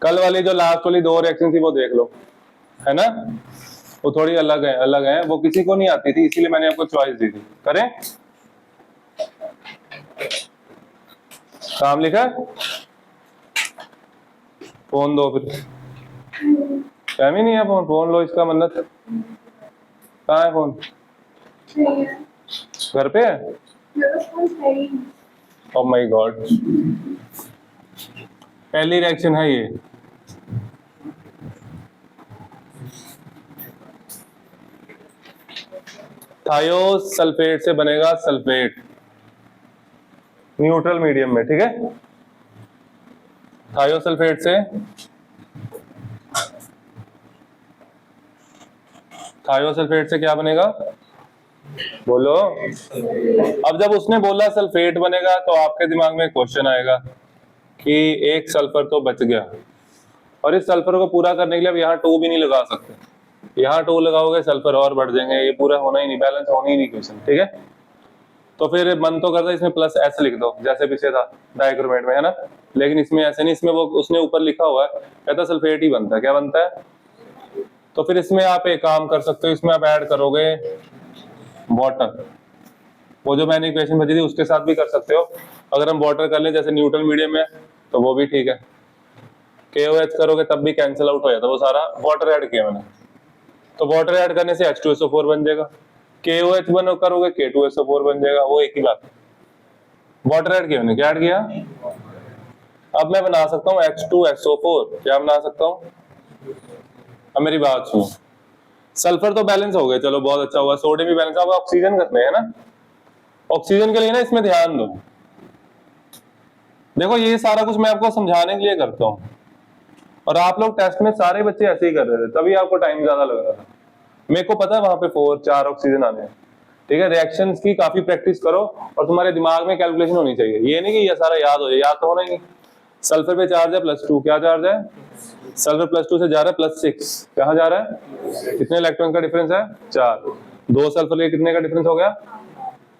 कल वाली जो लास्ट वाली दो रिएक्शन थी वो देख लो, है ना, वो थोड़ी अलग है, वो किसी को नहीं आती थी, इसीलिए मैंने आपको चॉइस दी थी। करें, काम लिखा है? फोन दो फिर, टाइम ही नहीं है, फोन लो, इसका मतलब कहाँ है फोन? घर पे है? ओह माय गॉड, पहली रिएक्शन है ये। थायोसल्फेट से बनेगा सल्फेट न्यूट्रल मीडियम में, ठीक है। थायोसल्फेट से क्या बनेगा, बोलो। अब जब उसने बोला सल्फेट बनेगा तो आपके दिमाग में क्वेश्चन आएगा कि एक सल्फर तो बच गया, और इस सल्फर को पूरा करने के लिए अब यहाँ 2 भी नहीं लगा सकते, यहाँ 2 लगाओगे सल्फर और बढ़ जाएंगे, ये पूरा होना ही नहीं, बैलेंस होना ही नहीं क्वेश्चन, ठीक है। तो फिर मन तो करता है इसमें प्लस एस लिख दो, जैसे पीछे था डाइक्रोमेट में, है ना, लेकिन इसमें ऐसे नहीं, इसमें वो उसने ऊपर लिखा हुआ है, कहता सल्फेट ही बनता है, क्या बनता है। तो फिर इसमें आप एक काम कर सकते हो, इसमें आप ऐड करोगे वाटर, वो जो मैंने इक्वेशन भेजी थी उसके साथ भी कर सकते हो। अगर हम वाटर कर लें जैसे न्यूट्रल मीडियम में तो वो भी ठीक है, KOH करोगे तब भी कैंसिल आउट हो जाता, वो सारा वाटर ऐड किया मैंने, तो वाटर ऐड करने से H2SO4 बन जाएगा, KOH बनो करोगे K2SO4 बन जाएगा, वो एक ही बात। वाटर ऐड किया मैंने, क्या ऐड किया, अब मैं बना सकता हूँ H2SO4, क्या बना सकता हूँ। अब मेरी बात सुनो, सल्फर तो बैलेंस हो गए, चलो बहुत अच्छा हुआ, सोडियम भी बैलेंस होगा, ऑक्सीजन करते हैं ना, ऑक्सीजन के लिए ना इसमें ध्यान दो, देखो ये सारा कुछ मैं आपको समझाने के लिए करता हूँ, और आप लोग टेस्ट में सारे बच्चे ऐसे ही कर रहे थे, तभी आपको टाइम ज्यादा लग रहा था। मेरे को पता है वहां पे 4 ऑक्सीजन आने हैं, ठीक है। रिएक्शंस की काफी प्रैक्टिस करो और तुम्हारे दिमाग में कैलकुलेशन होनी चाहिए, ये नहीं कि ये सारा याद हो जाए, याद तो होना ही नहीं। सल्फर पे चार्ज है +2, क्या चार्ज है, सल्फर +2 से जा रहा है +6, कहाँ जा रहा है, कितने इलेक्ट्रॉन का डिफरेंस है, 4, 2 सल्फर लिए कितने का डिफरेंस हो गया,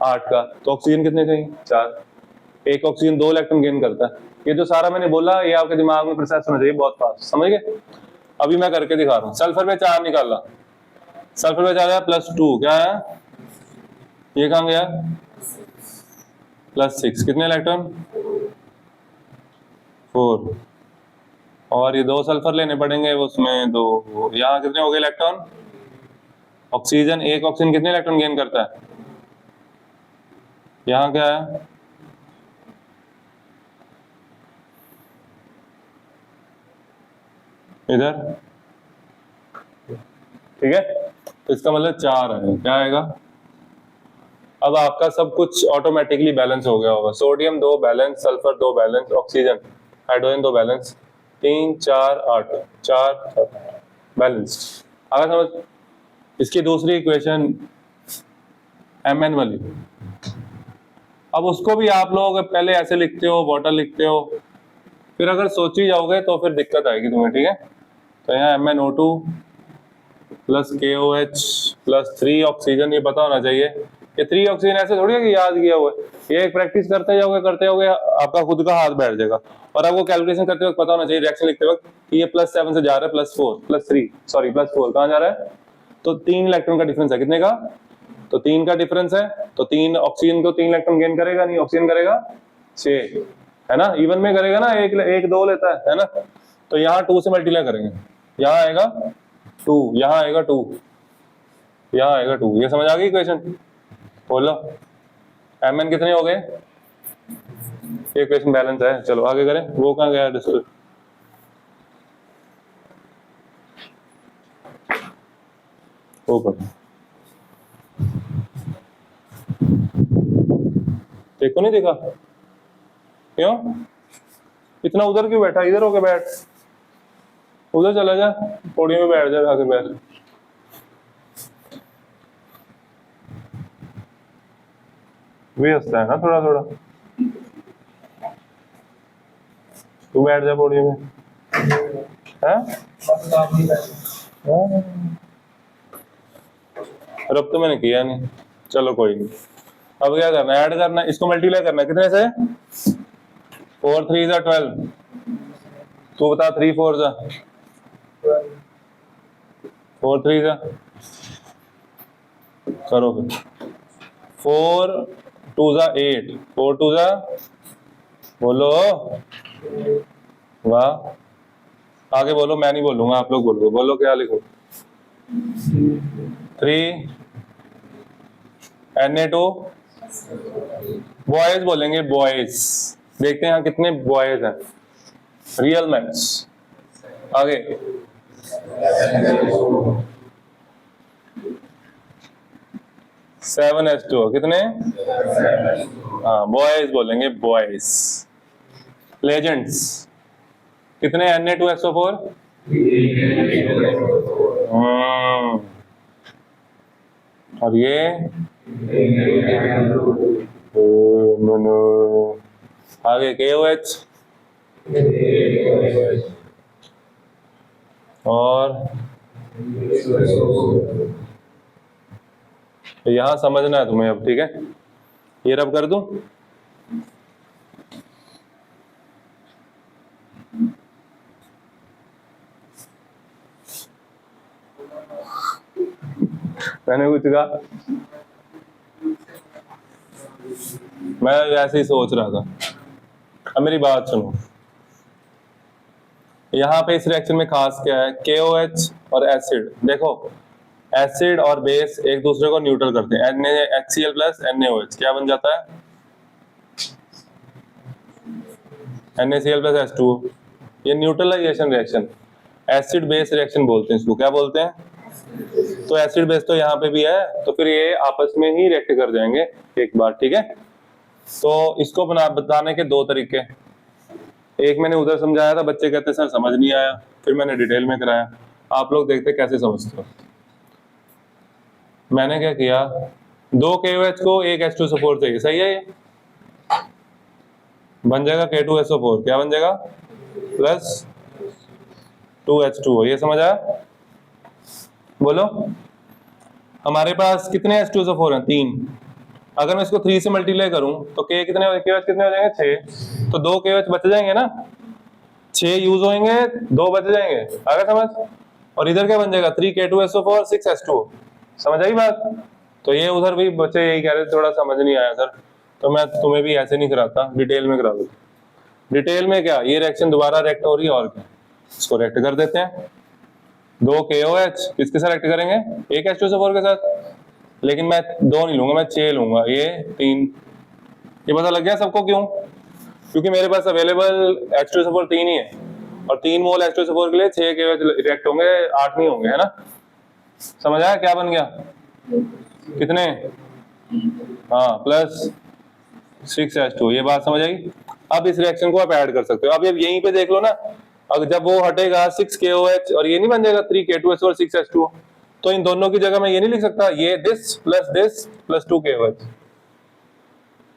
8 का, तो ऑक्सीजन कितने चाहिए, 4, एक ऑक्सीजन 2 इलेक्ट्रॉन गेन करता है। ये जो सारा मैंने बोला ये आपके दिमाग में प्रोसेस होना चाहिए बहुत फास्ट, समझ गए। अभी मैं करके दिखा रहा हूँ, सल्फर पे 4 निकाला, सल्फर पे 4 +2, क्या है, ये कहाँ गया, +6, कितने इलेक्ट्रॉन, 4, और ये 2 सल्फर लेने पड़ेंगे, उसमें 2, यहाँ कितने हो गए इलेक्ट्रॉन, ऑक्सीजन, एक ऑक्सीजन कितने इलेक्ट्रॉन गेन करता है, यहाँ क्या है, इधर, ठीक है, तो इसका मतलब 4 है, क्या आएगा। अब आपका सब कुछ ऑटोमेटिकली बैलेंस हो गया होगा, sodium 2 balance, sulphur 2 balance, oxygen hydrogen 2 balance, 3 4 8, 4 balance. अगर समझ, इसकी दूसरी इक्वेशन Mn वाली, अब उसको भी आप लोग पहले ऐसे लिखते हो, वाटर लिखते हो, फिर अगर सोची जाओगे तो फिर दिक्कत आएगी तुम्हें, ठीक है। तो यहाँ MnO2 + KOH + 3 ऑक्सीजन, ये पता होना चाहिए, ये 3 ऑक्सीजन ऐसे थोड़ी है कि याद किया हुआ है, ये एक प्रैक्टिस करते जाओगे आपका खुद का हाथ बैठ जाएगा, और आपको कैलकुलेशन करते वक्त पता होना चाहिए, रिएक्शन लिखते वक्त कि ये +7 से जा रहा है +4 कहाँ जा रहा है, तो 3 इलेक्ट्रॉन का डिफरेंस है, कितने का, तो 3 का डिफरेंस है, तो 3 ऑक्सीजन को 3 इलेक्ट्रॉन गेन करेगा, नहीं ऑक्सीजन करेगा 6, है ना, इवन में करेगा ना, एक 2 लेता है ना, तो यहाँ 2 से मल्टीप्लाई करेंगे, यहाँ आएगा 2, यहाँ आएगा 2, यहाँ आएगा 2, ये समझ आ गई इक्वेशन, बोलो Mn कितने हो गए, ये इक्वेशन बैलेंस है। चलो आगे करें, वो कहाँ गया डिस्प्ले, वो कर, देखो नहीं देखा, क्यों इतना उधर क्यों बैठा, इधर होके बैठ, उधर चला जा, पोडियम में बैठ जा, आगे बैठ, भी हंसता है ना थोड़ा थोड़ा, तू बैठ जा पोडियम में, है रब तो मैंने किया नहीं, चलो कोई नहीं। अब क्या करना है, ऐड करना है, इसको मल्टीप्लाई करना है, कितने से, 4 3 12, तू बता 3 4 जा 4 3 जा करो फिर 4 2 जा 8 4 2 जा बोलो वाह आगे बोलो मैं नहीं बोलूंगा आप लोग बोलो बोलो क्या लिखो 3 Na2 बॉयज बोलेंगे बॉयज देखते हैं यहाँ कितने बॉयज हैं रियल मैथ्स आगे 7H2 कितने हाँ बॉयज बोलेंगे बॉयज लेजेंड्स कितने Na2SO4 और ये आगे KOH और यहां समझना है तुम्हें अब ठीक है ये रब कर दूं मैंने कुछ कहा मैं ऐसे ही सोच रहा था अब मेरी बात सुनो यहाँ पे इस रिएक्शन में खास क्या है KOH और एसिड देखो एसिड और बेस एक दूसरे को न्यूट्रल करते हैं NaHCl प्लस NaOH क्या बन जाता है NaCl प्लस H2 ये neutralisation reaction acid base reaction बोलते हैं इसको क्या बोलते हैं तो एसिड बेस तो यहाँ पे भी है तो फिर ये आपस में ही रिएक्ट कर जाएंगे एक बार ठीक है तो इसको बताने के दो तरीके एक मैंने उधर समझाया था बच्चे कहते सर समझ नहीं आया फिर मैंने डिटेल में कराया आप लोग देखते कैसे समझते हो मैंने क्या किया 2 KOH को एक H2SO4 चाहिए सही है ये बन जाएगा K2SO4 क्या बन जाएगा प्लस 2H2O ये समझ आया बोलो हमारे पास कितने H2SO4 हैं 3 अगर मैं इसको 3 से मल्टीप्लाई करूं तो KOH कितने हो जाएंगे 6 तो 2 KOH बच जाएंगे ना 6 यूज होंगे 2 बच जाएंगे आगे समझ और इधर क्या बन जाएगा 3 K2SO4 6 H2O समझ आई बात तो ये उधर भी बच्चे यही कह रहे थे थोड़ा समझ नहीं आया सर तो मैं तुम्हें भी ऐसे नहीं कराता डिटेल में करा दूं डिटेल में क्या ये रिएक्शन दोबारा रिएक्ट हो रही है और क्या इसको रिएक्ट कर देते हैं 2 KOH किसके साथ रिएक्ट करेंगे एक H2SO4 के साथ लेकिन मैं 2 नहीं लूंगा मैं 6 लूंगा ये 3 ये पता लग गया सबको क्यों क्योंकि मेरे पास अवेलेबल H2SO4 3 ही है और 3 मोल H2SO4 के लिए 6 KOH रिएक्ट होंगे 8 नहीं होंगे है ना समझ आया क्या बन गया कितने हाँ प्लस 6H2 ये बात समझ आई अब इस रिएक्शन को आप ऐड कर सकते हो अब यहीं पे देख लो ना अगर जब वो हटेगा 6 KOH और ये नहीं बन जाएगा 3 K2SO और 6 H2O तो इन दोनों की जगह मैं ये नहीं लिख सकता ये दिस प्लस 2 KOH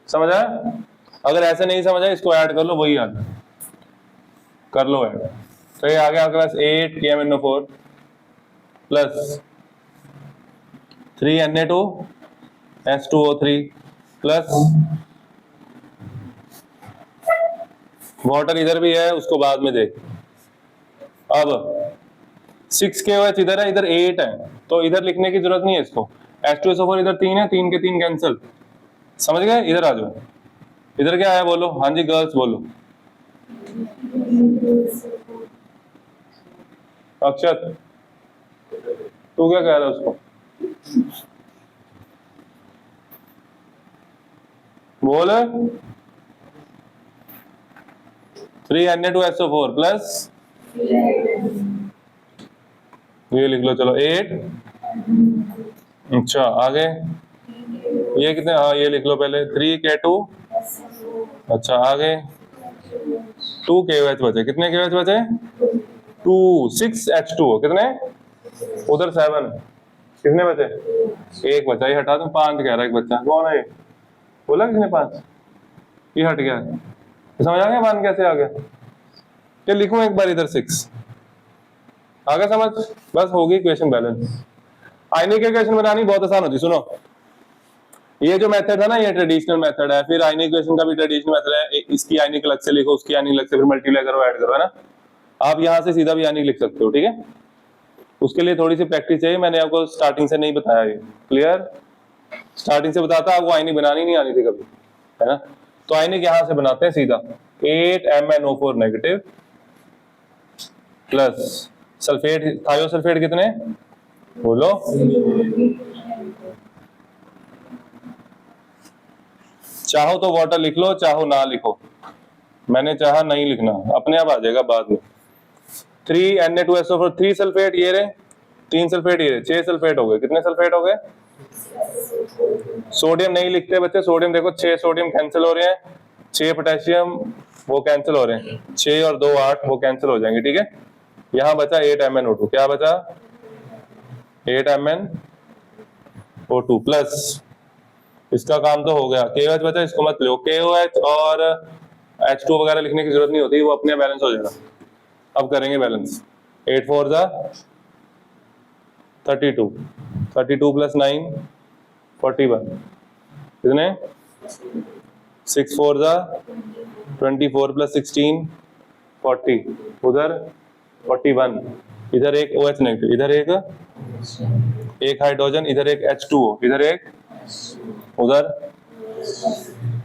समझ आया अगर ऐसे नहीं समझ आया इसको ऐड कर लो वही याद कर लो ऐड तो ये आ गया आपके पास 8 KMNO4 plus 3 Na2 H2O3 plus water इधर भी है उसको बाद में देख अब 6 KOH इधर है इधर 8 है तो इधर लिखने की जरूरत नहीं है इसको H2SO4 इधर 3 है 3 के 3 कैंसिल समझ गए इधर आ जाओ इधर क्या है बोलो हाँ जी गर्ल्स बोलो अक्षत तू क्या कह रहा है उसको बोल 3 Na2SO4 प्लस ये लिख लो चलो 8 अच्छा आगे ये कितने हाँ ये लिख लो पहले 3 K2 अच्छा आगे 2 KOH बचे कितने KOH बचे 2 6 H2O कितने उधर 7 कितने बचे एक बचा ये हटा दूं 5 कह रहा है एक बच्चा कौन है बोला किसने 5 ये हट गया समझ आ गया 1 कैसे आ गया ये लिखूं एक बार इधर 6 आगे समझ बस होगी इक्वेशन बैलेंस आयनिक इक्वेशन बनानी बहुत आसान होती सुनो ये जो मेथड है ना ये ट्रेडिशनल मेथड है फिर आयनिक इक्वेशन का भी ट्रेडिशनल मेथड है इसकी आयनिक अलग से लिखो उसकी आयनिक अलग से फिर मल्टीप्लाई करो ऐड करो है ना आप यहाँ से सीधा भी आयनिक लिख सकते हो, ठीक है। उसके लिए थोड़ी सी प्रैक्टिस चाहिए, मैंने आपको स्टार्टिंग से नहीं बताया ये, क्लियर। स्टार्टिंग से बताता आपको आयनिक बनानी नहीं आनी थी कभी, है ना। तो आयनिक यहाँ से बनाते हैं सीधा, 8MnO4 negative plus sulphate, thiosulphate कितने बोलो, चाहो तो वाटर लिख लो, चाहो ना लिखो, मैंने चाहा नहीं लिखना, अपने आप आ जाएगा बाद में। 3Na2SO4, 3 सल्फेट ये रहे, 3 सल्फेट ये रहे, 6 सल्फेट हो गए। कितने सल्फेट हो गए? सोडियम नहीं लिखते बच्चे, सोडियम देखो 6 सोडियम कैंसिल हो रहे हैं, 6 पोटेशियम वो कैंसिल हो रहे हैं, 6 और 2 8 वो कैंसिल हो जाएंगे, ठीक है। यहाँ बचा 8MnO2, क्या बचा? 8MnO2 प्लस, इसका काम तो हो गया। KOH बचा, इसको मत लो, KOH और H2 वगैरह लिखने की जरूरत नहीं होती, वो अपने बैलेंस हो जाएगा। अब करेंगे बैलेंस, 8 4 जा 32, 32 प्लस 9 41, कितने? 6 4 जा 24 प्लस 16 40, उधर 41, इधर एक OH नेगेटिव, इधर एक हाइड्रोजन, इधर एक H2O, इधर एक, उधर।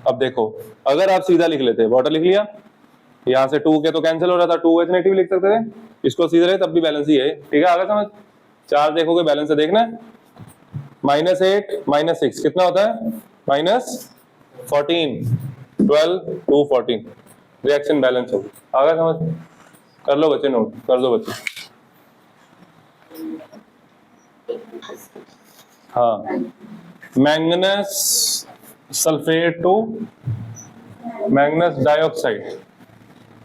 अब देखो, अगर आप सीधा लिख लेते, वाटर लिख लिया, यहाँ से 2 के तो कैंसिल हो रहा था, 2OH नेगेटिव लिख सकते थे, इसको सीधा रहे तब भी बैलेंस ही है, ठीक है। आगे समझ, चार्ज देखोगे बैलेंस से देखना है। -8 -6 कितना होता है? -14, 12 2 14, रिएक्शन बैलेंस होगी। आगे समझ, कर लो बच्चे, नोट कर दो बच्चे। हाँ, मैंगनस सल्फेट टू मैंगनस डाइऑक्साइड,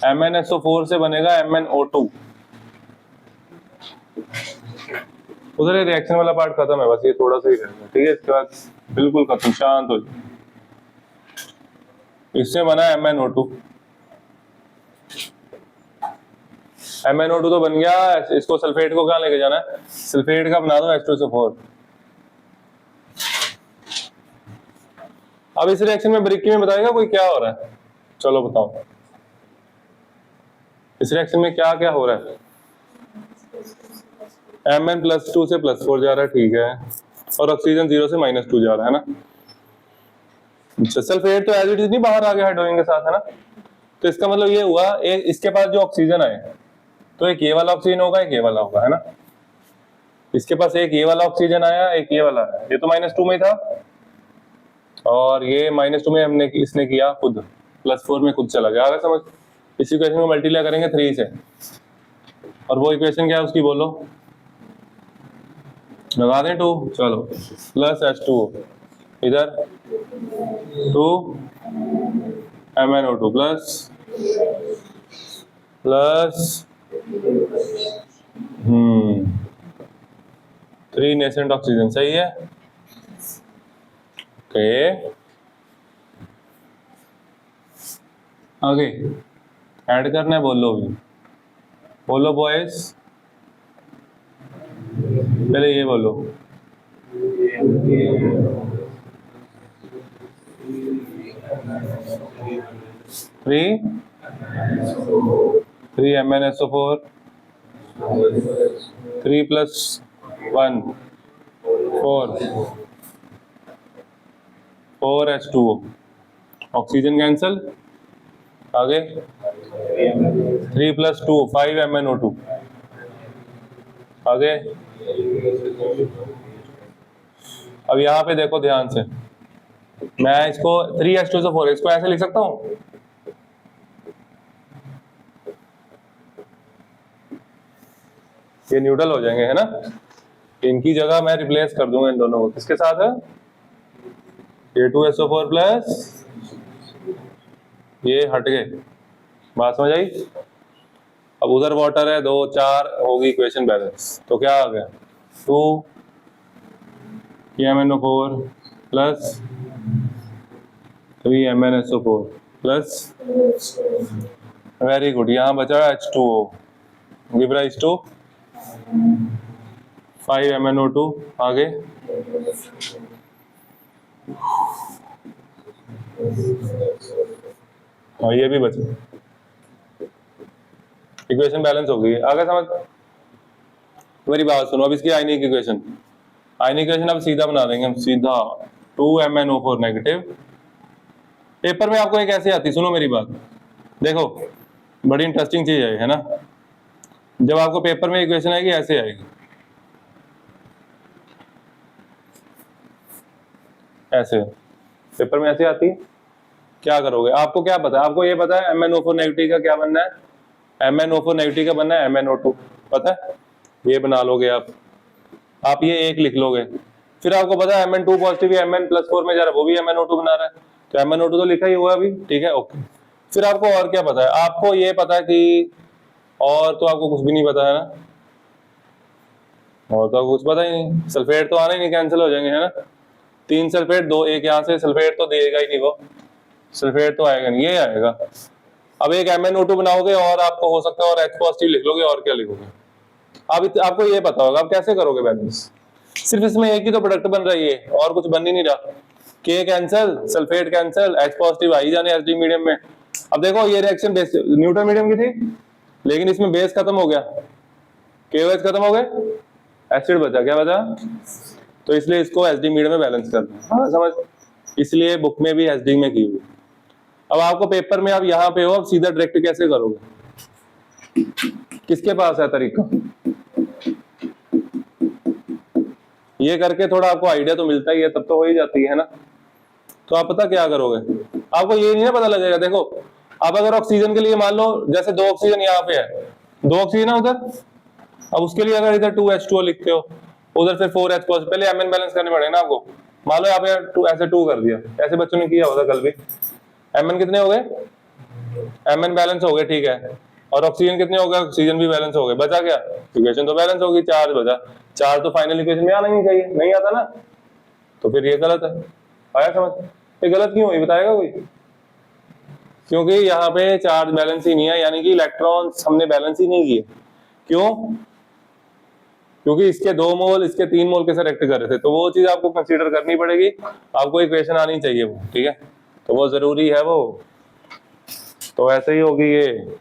MnSO4 से बनेगा MnO2। उधर ये रिएक्शन वाला पार्ट खत्म है, बस ये थोड़ा सा ही रहेगा, ठीक है। इसके बाद बिल्कुल खत्म, शांत हो जाए। इससे बना MnO2, MnO2 तो बन गया, इसको सल्फेट को कहाँ लेके जाना है? सल्फेट का बना दो H2SO4। अब इस रिएक्शन में ब्रिकी में बताएगा कोई क्या हो रहा है? चलो बताओ, इस रिएक्शन में क्या क्या हो रहा है? Mn+2 से +4 जा रहा है, ठीक है, और ऑक्सीजन 0 से -2 जा रहा है ना। अच्छा, सल्फेट तो एज इट इज नहीं बाहर आ गया हाइड्रोजन के साथ, है ना। तो इसका मतलब ये हुआ, इसके पास जो ऑक्सीजन आए तो एक ये वाला ऑक्सीजन होगा, एक ये वाला होगा, है ना। इसके पास एक ये वाला ऑक्सीजन आया, एक ये वाला आया, ये तो -2 में था, और ये -2 में हमने इसने किया खुद, +4 में खुद चला गया। आगे समझ, इस इक्वेशन को मल्टीप्लाई करेंगे 3 से, और वो इक्वेशन क्या है उसकी बोलो, लगा दें 2, चलो, प्लस H2O, इधर 2 MnO2 प्लस 3 नेसेंट ऑक्सीजन, सही है। ओके, आगे ऐड करना है, बोलो भी, बोलो बॉयज, पहले ये बोलो, three MnSO4, 3 + 1 4 H2O, oxygen cancel, आगे 3 + 2 5 MnO2, आगे। अब यहाँ पे देखो ध्यान से, मैं इसको 3 H2SO4 इसको ऐसे लिख सकता हूँ, ये न्यूट्रल हो जाएंगे, है ना। इनकी जगह मैं रिप्लेस कर दूंगा इन दोनों को, किसके साथ है? ये 2SO4 प्लस ये हट गए, बात समझ आई। अब उधर वाटर है, 2 4 होगी इक्वेशन बैलेंस, तो क्या आ गया? 2 MnO4 plus 3 MnSO4 plus, very good, यहाँ बचा H2O, give rise to 5 MnO2, आगे और ये भी बचा, इक्वेशन बैलेंस हो गई। आगे समझ, मेरी बात सुनो। अब इसकी आयनिक इक्वेशन, आयनिक इक्वेशन अब सीधा बना देंगे हम, सीधा 2MnO4 नेगेटिव। पेपर में आपको एक ऐसे आती, सुनो मेरी बात, देखो बड़ी इंटरेस्टिंग चीज है ना। जब आपको पेपर में इक्वेशन आएगी ऐसे आएगी, ऐसे पेपर में ऐसे आती है। क्या करोगे, आपको क्या पता है, आपको ये पता है MnO4 नेगेटिव का क्या बनना है, MnO4 नेगेटिव का बनना है MnO2, पता है, ये बना लोगे आप ये एक लिख लोगे। फिर आपको पता है Mn2 पॉजिटिव Mn+4 में जा रहा है, वो भी MnO2 बना रहा है, तो MnO2 तो लिखा ही हुआ अभी, ठीक है, ओके। फिर आपको और क्या पता है, आपको ये पता है कि, और तो आपको कुछ भी नहीं पता है ना, और तो आपको कुछ पता ही नहीं, सल्फेट तो आना ही नहीं, कैंसिल हो जाएंगे, है ना। 3 सल्फेट 2 एक यहाँ से, सल्फेट तो देगा ही नहीं, वो सल्फेट तो आएगा नहीं, ये आएगा। अब एक MnO2 बनाओगे और आपको हो सकता है और H पॉजिटिव लिख लोगे, और क्या लिखोगे। अब आपको ये पता होगा, अब कैसे करोगे बैलेंस, सिर्फ इसमें एक ही तो प्रोडक्ट बन रही है और कुछ बन ही नहीं रहा। K cancel, sulphate cancel, H positive आ ही जाने एसिडिक मीडियम में। अब देखो ये रिएक्शन बेस न्यूट्रल मीडियम की थी, लेकिन इसमें बेस खत्म हो गया, KOH खत्म हो गए, एसिड बचा, क्या बचा, तो इसलिए इसको एसिडिक मीडियम में बैलेंस करना है। हाँ समझ, इसलिए बुक में भी एसिडिक में की हुई। अब आपको पेपर में आप यहाँ पे हो, अब सीधा डायरेक्ट कैसे करोगे, किसके पास है तरीका, ये करके थोड़ा आपको आइडिया तो मिलता ही है, तब तो हो ही जाती है ना। तो आप पता क्या करोगे, आपको ये नहीं ना पता लगेगा। देखो अब अगर ऑक्सीजन के लिए मान लो, जैसे 2 ऑक्सीजन यहाँ पे है, 2 ऑक्सीजन है उधर, अब उसके लिए अगर इधर 2H2O लिखते हो, उधर फिर 4H पॉजिटिव, पहले Mn बैलेंस करने पड़ेगा ना आपको। मान लो यहाँ पे ऐसे 2 कर दिया, ऐसे बच्चों ने किया होता कल भी। Mn कितने हो गए, Mn बैलेंस हो गए, ठीक है, और ऑक्सीजन कितने हो गए, ऑक्सीजन भी बैलेंस हो गए, बचा क्या, इक्वेशन तो बैलेंस होगी, 4 बचा, 4 तो फाइनल इक्वेशन में आना ही चाहिए, नहीं आता ना, तो फिर ये गलत है। आया समझ, ये गलत क्यों हुई बताएगा कोई, क्योंकि यहाँ पे चार्ज बैलेंस ही नहीं है, यानी कि इलेक्ट्रॉन्स हमने बैलेंस ही नहीं किए। क्यों, क्योंकि इसके 2 मोल इसके 3 मोल के साथ रिएक्ट कर रहे थे, तो वो चीज आपको कंसीडर करनी पड़ेगी, आपको इक्वेशन आनी चाहिए वो, ठीक है, तो वो जरूरी है वो। तो ऐसे ही होगी ये,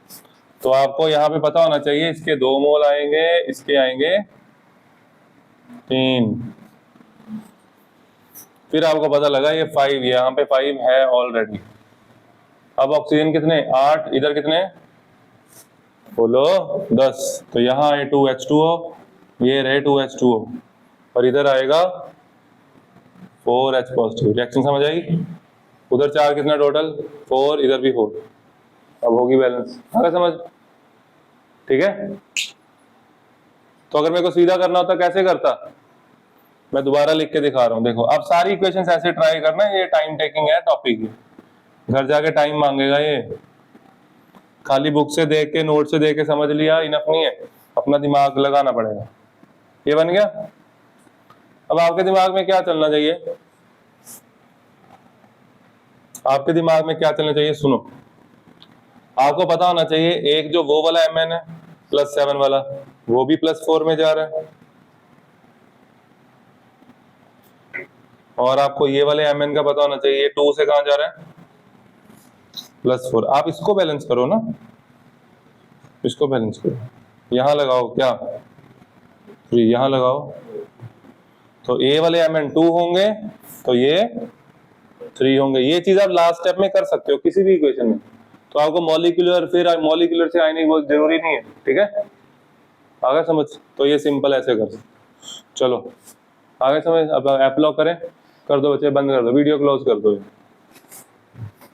तो आपको यहाँ पे पता होना चाहिए, इसके 2 मोल आएंगे, इसके आएंगे 3, फिर आपको पता लगा ये 5, यहाँ पे 5 है ऑलरेडी। अब ऑक्सीजन कितने, 8, इधर कितने, बोलो 10, तो यहाँ आए 2H2O, ये रहे 2H2O, और इधर आएगा 4H पॉजिटिव। रिएक्शन समझ आएगी, उधर 4 कितना टोटल, 4, इधर भी 4, अब होगी बैलेंस, आगे समझ, ठीक है। तो अगर मेरे को सीधा करना होता कैसे करता, मैं दोबारा लिख के दिखा रहा हूँ, देखो अब सारी इक्वेशंस ऐसे ट्राई करना, ये टाइम टेकिंग है टॉपिक, घर जाके टाइम मांगेगा ये, खाली बुक से देख के नोट से देख के समझ लिया इनफ नहीं है, अपना दिमाग लगाना पड़ेगा। ये बन गया। अब आपके दिमाग में क्या चलना चाहिए, आपके दिमाग में क्या चलना चाहिए, सुनो, आपको पता होना चाहिए एक जो वो वाला Mn है +7 वाला, वो भी +4 में जा रहा है, और आपको ये वाले Mn का पता होना चाहिए 2 से कहां जा रहा है, +4। आप इसको बैलेंस करो ना, इसको बैलेंस करो, यहां लगाओ क्या, 3 यहां लगाओ, तो ए वाले Mn 2 होंगे, तो ये 3 होंगे। ये चीज आप लास्ट स्टेप में कर सकते हो किसी भी इक्वेशन में, तो आपको मॉलिक्यूलर, फिर मॉलिक्यूलर से आयनिक बहुत जरूरी नहीं है, ठीक है, आगे समझ। तो ये सिंपल ऐसे कर, चलो आगे समझ। अब एप्लॉग करें, कर दो बच्चे, बंद कर दो, वीडियो क्लोज कर दो।